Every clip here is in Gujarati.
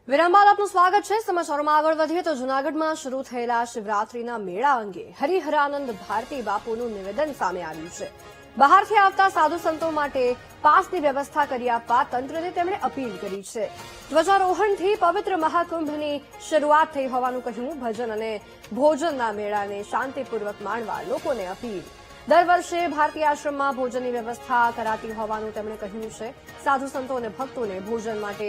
વિરામ બાદ આપનું સ્વાગત છે। સમાચારોમાં આગળ વધીએ તો જૂનાગઢમાં શરૂ થયેલા શિવરાત્રીના મેળા અંગે હરિહરાનંદ ભારતી બાપુનું નિવેદન સામે આવ્યું છે। બહારથી આવતા સાધુ સંતો માટે પાસની વ્યવસ્થા કરી આપવા તંત્રને તેમણે અપીલ કરી છે। ધ્વજારોહણથી પવિત્ર મહાકુંભની શરૂઆત થઈ હોવાનું કહ્યું। ભજન અને ભોજનના મેળાને શાંતિપૂર્વક માણવા લોકોને અપીલ। દર વર્ષે ભારતીય આશ્રમમાં ભોજનની વ્યવસ્થા કરાતી હોવાનું તેમણે કહ્યું છે। સાધુ સંતો અને ભક્તોને ભોજન માટે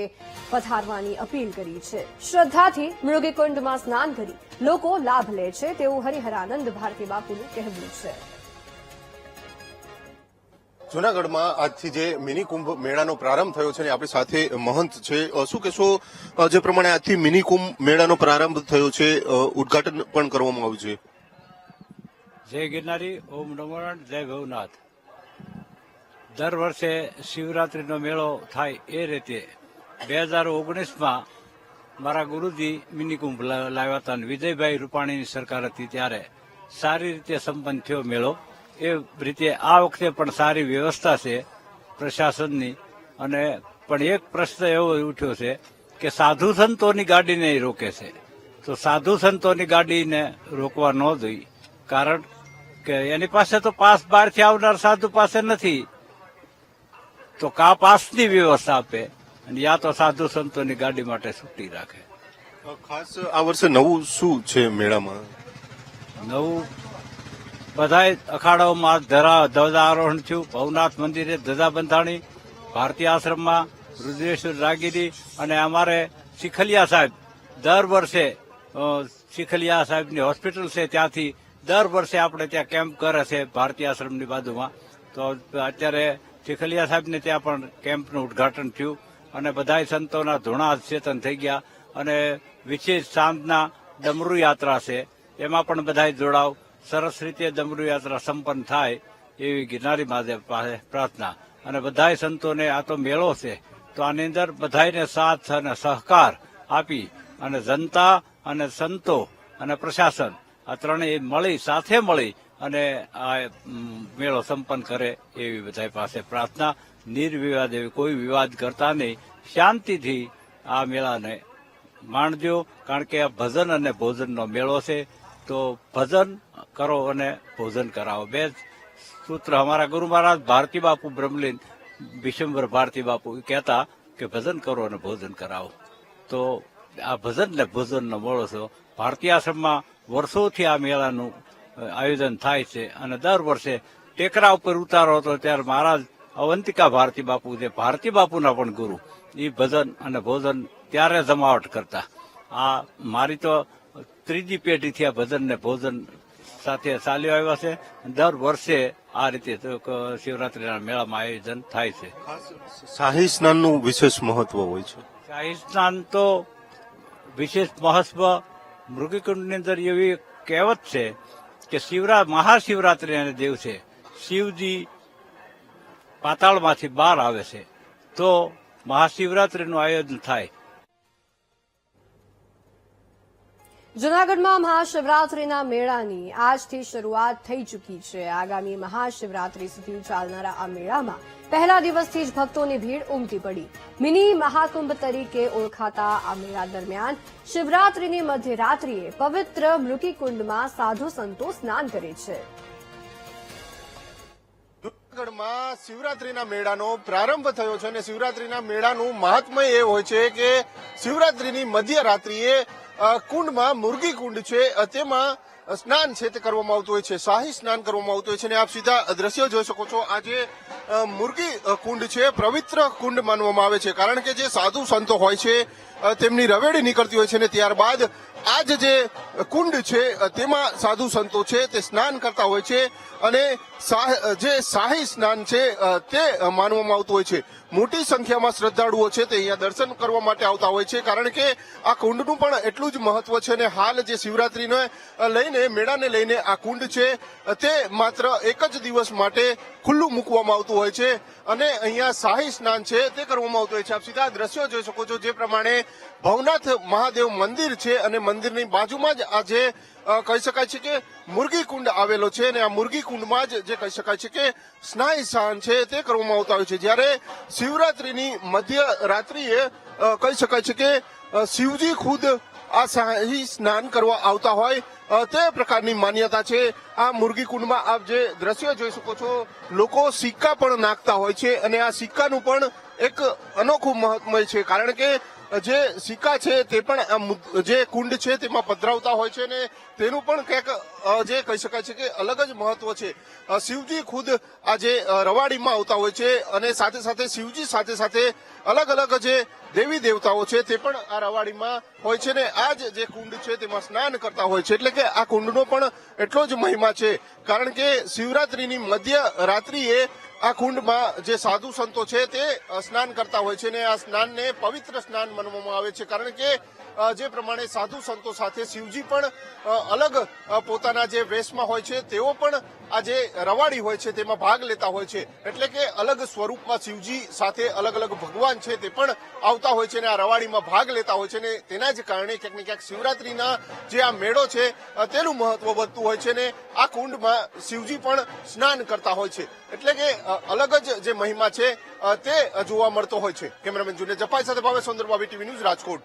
પધારવાની અપીલ કરી છે। શ્રદ્ધાથી મૃગીકુંડમાં સ્નાન કરી લોકો લાભ લે છે તેવું હરિહરાનંદ ભારતી બાપુનું કહેવું છે। જૂનાગઢમાં આજથી જે મિની કુંભ મેળાનો પ્રારંભ થયો છે ને આપણી સાથે મહંત છે। શું કહેશો, જે પ્રમાણે આજથી મિની કુંભ મેળાનો પ્રારંભ થયો છે, ઉદઘાટન પણ કરવામાં આવ્યું છે? જય ગિરનારી, ઓમ નમો નારાયણ, જય ભવનાથ। દર વર્ષે શિવરાત્રીનો મેળો થાય એ રીતે 2019માં મારા ગુરુજી મિની કુંભ લાવ્યા હતા અને વિજયભાઈ રૂપાણીની સરકાર હતી ત્યારે સારી રીતે સંપન્ન થયો મેળો। એ રીતે આ વખતે પણ સારી વ્યવસ્થા છે પ્રશાસનની। અને પણ એક પ્રશ્ન એવો ઉઠ્યો છે કે સાધુ સંતોની ગાડીને રોકે છે, તો સાધુ સંતોની ગાડીને રોકવા ન જોઈએ, કારણ કે એની પાસે તો પાસ બહારથી આવનાર સાધુ પાસે નથી, તો કા પાસની વ્યવસ્થા આપે અને યા તો સાધુ સંતોની ગાડી માટે છૂટી રાખે। ખાસ આ વર્ષે નવું શું છે મેળામાં? નવું બધાય અખાડાઓમાં ધ્વજારોહણ થયું। ભવનાથ મંદિરે ધજા બંધાણી, ભારતીય આશ્રમમાં રુદ્રેશ્વર રાગીરી અને અમારે શીખલિયા સાહેબ દર વર્ષે શીખલિયા સાહેબની હોસ્પિટલ છે ત્યાંથી દર વર્ષે આપણે ત્યાં કેમ્પ કરે છે ભારતીય આશ્રમની બાજુમાં। તો અત્યારે શીખલિયા સાહેબને ત્યાં પણ કેમ્પનું ઉદઘાટન થયું અને બધાય સંતોના ધૂણા ચેતન થઈ ગયા। અને વિશેષ સાંજના ડમરૂ યાત્રા છે, એમાં પણ બધાય જોડાવ। સરસ રીતે ડમરૂ યાત્રા સંપન્ન થાય એવી ગિરનારી મહાદેવ પાસે પ્રાર્થના। અને બધાય સંતોને આ તો મેળો છે, તો આની અંદર બધાયને સાથ અને સહકાર આપી અને જનતા અને સંતો અને પ્રશાસન આ ત્રણેય મળી સાથે મળી અને આ મેળો સંપન્ન કરે એવી બધા પાસે પ્રાર્થના। નિર્વિવાદ એવી કોઈ વિવાદ કરતા નહીં, શાંતિથી આ મેળાને માણજો, કારણ કે આ ભજન અને ભોજનનો મેળો છે। તો ભજન કરો અને ભોજન કરાવો, બે સૂત્ર અમારા ગુરુ મહારાજ ભારતી બાપુ બ્રહ્મલીન વિશ્વંભર ભારતી બાપુ કહેતા કે ભજન કરો અને ભોજન કરાવો। તો આ ભજન ને ભોજનનો મેળો છે। ભારતીય આશ્રમમાં વર્ષોથી આ મેળાનું આયોજન થાય છે અને દર વર્ષે ટેકરા ઉપર ઉતારો હતો ત્યારે મહારાજ અવંતિકા ભારતી બાપુ, જે ભારતી બાપુના પણ ગુરુ, એ ભજન અને ભોજન ત્યારે જમાવટ કરતા। આ મારી તો ત્રીજી પેઢીથી આ ભજન ને ભોજન સાથે ચાલ્યો આવ્યા છે। દર વર્ષે આ રીતે શિવરાત્રીના મેળામાં આયોજન થાય છે। શાહી સ્નાનનું વિશેષ મહત્વ હોય છે? શાહી સ્નાન તો વિશેષ મહત્વ મૃગીકુંડની અંદર એવી કહેવત છે કે મહાશિવરાત્રીના દિવસે શિવજી પાતાળમાંથી બહાર આવે છે, તો મહાશિવરાત્રીનું આયોજન થાય। જૂનાગઢમાં મહાશિવરાત્રીના મેળાની આજથી શરૂઆત થઈ ચૂકી છે। આગામી મહાશિવરાત્રી સુધી ચાલનારા આ મેળામાં પહેલા દિવસથી જ ભક્તોની ભીડ ઉમટી પડી। મિની મહાકુંભ તરીકે ઓળખાતા આ મેળા દરમિયાન શિવરાત્રીની મધ્યરાત્રિએ પવિત્ર મૃગીકુંડમાં સાધુ સંતો સ્નાન કરે છે। જૂનાગઢમાં શિવરાત્રીના મેળાનો પ્રારંભ થયો છે અને શિવરાત્રીના મેળાનું મહાત્મય એ હોય છે કે શિવરાત્રીની મધ્યરાત્રિએ કુંડમાં મુરગી કુંડ છે તેમાં સ્નાન છે તે કરવામાં આવતું હોય છે, શાહી સ્નાન કરવામાં આવતું હોય છે। અને આપ સીધા દ્રશ્યો જોઈ શકો છો। આજે મુરગી કુંડ છે પવિત્ર કુંડ માનવામાં આવે છે, કારણ કે જે સાધુ સંતો હોય છે તેમની રવેડી નીકળતી હોય છે અને ત્યારબાદ આ જે કુંડ છે તેમાં સાધુ સંતો છે તે સ્નાન કરતા હોય છે અને જે શાહી સ્નાન છે તે માનવામાં આવતું હોય છે। મોટી સંખ્યામાં શ્રદ્ધાળુઓ છે તે અહીંયા દર્શન કરવા માટે આવતા હોય છે, કારણ કે આ કુંડનું પણ એટલું જ મહત્વ છે। અને હાલ જે શિવરાત્રીને લઈને મેળાને લઈને આ કુંડ છે તે માત્ર એક જ દિવસ માટે ખુલ્લું મૂકવામાં આવતું હોય છે અને અહીંયા શાહી સ્નાન છે તે કરવામાં આવતું હોય છે। આપ સીધા દ્રશ્યો જોઈ શકો છો, જે પ્રમાણે ભવનાથ મહાદેવ મંદિર છે અને મંદિરની બાજુમાં જ આ જે કહી શકાય છે કે મુરગી કુંડ આવેલો છે અને આ મુરગી કુંડમાં જ જે કહી શકાય છે કે સ્નાન છે તે કરવામાં આવતા હોય છે। જ્યારે શિવરાત્રીની મધ્યરાત્રિએ કહી શકાય છે કે શિવજી ખુદ આ શાહી સ્નાન કરવા આવતા હોય તે પ્રકારની માન્યતા છે। આ મુરગી કુંડમાં આપ જે દ્રશ્ય જોઈ શકો છો, લોકો સિક્કા પણ નાખતા હોય છે અને આ સિક્કાનું પણ એક અનોખું મહત્વ છે, કારણ કે જે સિક્કા છે તે પણ જે કુંડ છે તેમાં પધરાવતા હોય છે અને તેનું પણ કંઈક જે કહી શકાય છે કે અલગ જ મહત્વ છે। શિવજી ખુદ આ જે રવાડીમાં આવતા હોય છે અને સાથે સાથે શિવજી સાથે સાથે અલગ અલગ જે દેવી દેવતાઓ છે તે પણ આ રવાડીમાં હોય છે ને આ જ જે કુંડ છે તેમાં સ્નાન કરતા હોય છે। એટલે કે આ કુંડનો પણ એટલો જ મહિમા છે, કારણ કે શિવરાત્રીની મધ્ય રાત્રિએ આ કુંડમાં જે સાધુ સંતો છે તે સ્નાન કરતા હોય છે ને આ સ્નાનને પવિત્ર સ્નાન માનવામાં આવે છે, કારણ કે જે પ્રમાણે સાધુ સંતો સાથે શિવજી પણ અલગ પોતાના જે વેશમાં હોય છે તેઓ પણ આ જે રવાડી હોય છે તેમાં ભાગ લેતા હોય છે। એટલે કે અલગ સ્વરૂપમાં શિવજી સાથે અલગ અલગ ભગવાન છે તે પણ આવતા હોય છે અને આ રવાડીમાં ભાગ લેતા હોય છે ને તેના જ કારણે ક્યાંક ને ક્યાંક શિવરાત્રીના જે આ મેળો છે તેનું મહત્વ વધતું હોય છે ને આ કુંડમાં શિવજી પણ સ્નાન કરતા હોય છે। એટલે કે અલગ જ જે મહિમા છે તે જોવા મળતો હોય છે। કેમેરામેન જુનેદ જપાઈ સાથે ભાવેશ સુંદર, ટીવી ન્યૂઝ, રાજકોટ।